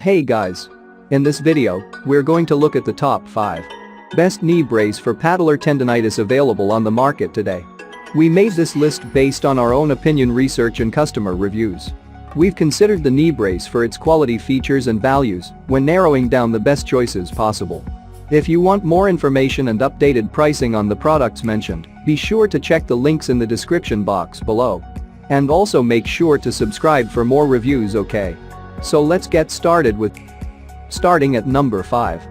Hey guys! In this video, we're going to look at the top 5 best knee brace for patellar tendonitis available on the market today. We made this list based on our own opinion research and customer reviews. We've considered the knee brace for its quality features and values when narrowing down the best choices possible. If you want more information and updated pricing on the products mentioned, be sure to check the links in the description box below. And also make sure to subscribe for more reviews, okay? So let's get started with starting at number 5.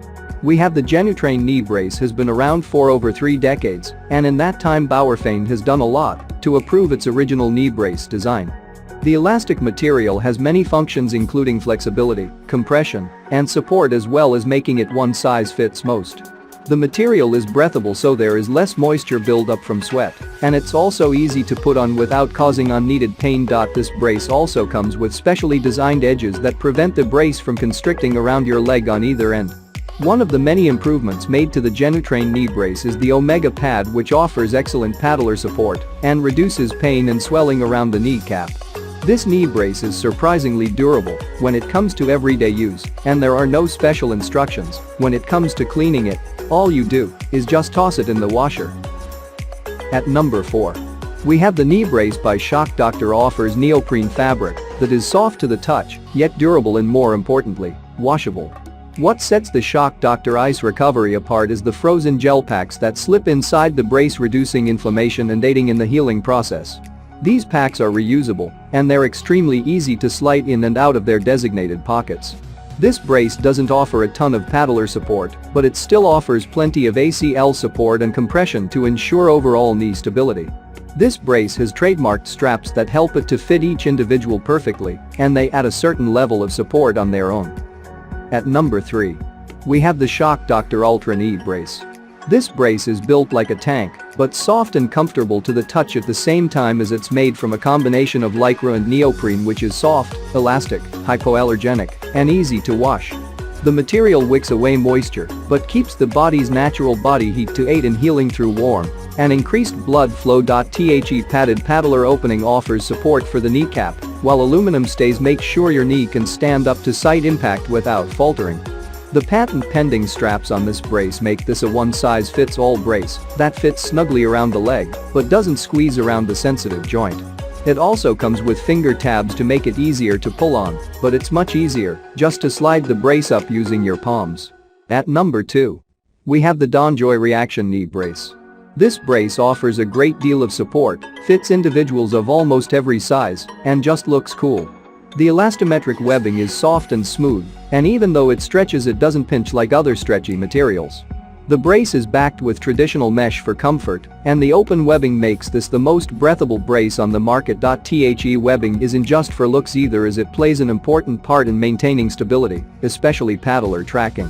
We have the GenuTrain knee brace has been around for over 3 decades, and in that time Bauerfeind has done a lot to improve its original knee brace design. The elastic material has many functions including flexibility, compression, and support, as well as making it one size fits most. The material is breathable, so there is less moisture buildup from sweat, and it's also easy to put on without causing unneeded pain. This brace also comes with specially designed edges that prevent the brace from constricting around your leg on either end. One of the many improvements made to the GenuTrain knee brace is the Omega pad, which offers excellent patellar support and reduces pain and swelling around the kneecap. This knee brace is surprisingly durable when it comes to everyday use, and there are no special instructions when it comes to cleaning it. All you do is just toss it in the washer. At number 4. We have the knee brace by Shock Doctor. Offers neoprene fabric that is soft to the touch, yet durable and, more importantly, washable. What sets the Shock Doctor Ice Recovery apart is the frozen gel packs that slip inside the brace, reducing inflammation and aiding in the healing process. These packs are reusable, and they're extremely easy to slide in and out of their designated pockets. This brace doesn't offer a ton of patellar support, but it still offers plenty of ACL support and compression to ensure overall knee stability. This brace has trademarked straps that help it to fit each individual perfectly, and they add a certain level of support on their own. At number 3. We have the Shock Doctor Ultra Knee Brace. This brace is built like a tank, but soft and comfortable to the touch at the same time, as it's made from a combination of lycra and neoprene, which is soft, elastic, hypoallergenic, and easy to wash. The material wicks away moisture, but keeps the body's natural body heat to aid in healing through warm and increased blood flow. The padded patellar opening offers support for the kneecap, while aluminum stays make sure your knee can stand up to side impact without faltering. The patent-pending straps on this brace make this a one-size-fits-all brace that fits snugly around the leg but doesn't squeeze around the sensitive joint. It also comes with finger tabs to make it easier to pull on, but it's much easier just to slide the brace up using your palms. At number 2. We have the DonJoy Reaction Knee Brace. This brace offers a great deal of support, fits individuals of almost every size, and just looks cool. The elastometric webbing is soft and smooth, and even though it stretches, it doesn't pinch like other stretchy materials. The brace is backed with traditional mesh for comfort, and the open webbing makes this the most breathable brace on the market. The webbing isn't just for looks either, as it plays an important part in maintaining stability, especially patellar tracking.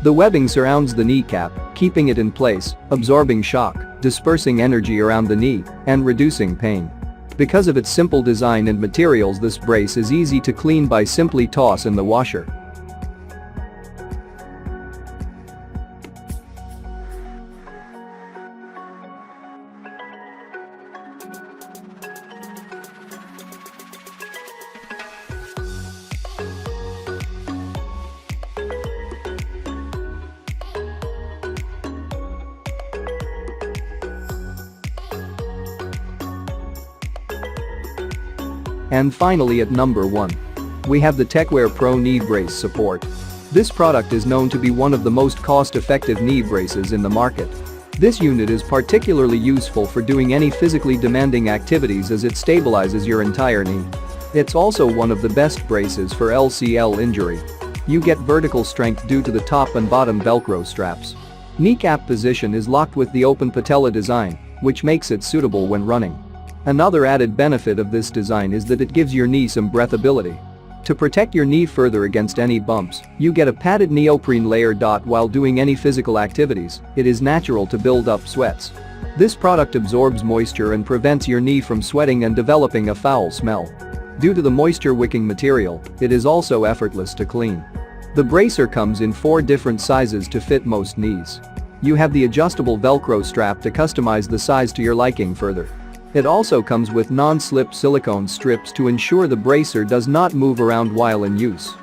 The webbing surrounds the kneecap, keeping it in place, absorbing shock, dispersing energy around the knee, and reducing pain. Because of its simple design and materials, this brace is easy to clean by simply toss in the washer. And finally, at number 1. We have the TechWare Pro Knee Brace Support. This product is known to be one of the most cost-effective knee braces in the market. This unit is particularly useful for doing any physically demanding activities, as it stabilizes your entire knee. It's also one of the best braces for LCL injury. You get vertical strength due to the top and bottom Velcro straps. Kneecap position is locked with the open patella design, which makes it suitable when running. Another added benefit of this design is that it gives your knee some breathability. To protect your knee further against any bumps, you get a padded neoprene layer. While doing any physical activities, it is natural to build up sweats. This product absorbs moisture and prevents your knee from sweating and developing a foul smell. Due to the moisture-wicking material, it is also effortless to clean. The bracer comes in 4 different sizes to fit most knees. You have the adjustable Velcro strap to customize the size to your liking further. It also comes with non-slip silicone strips to ensure the bracer does not move around while in use.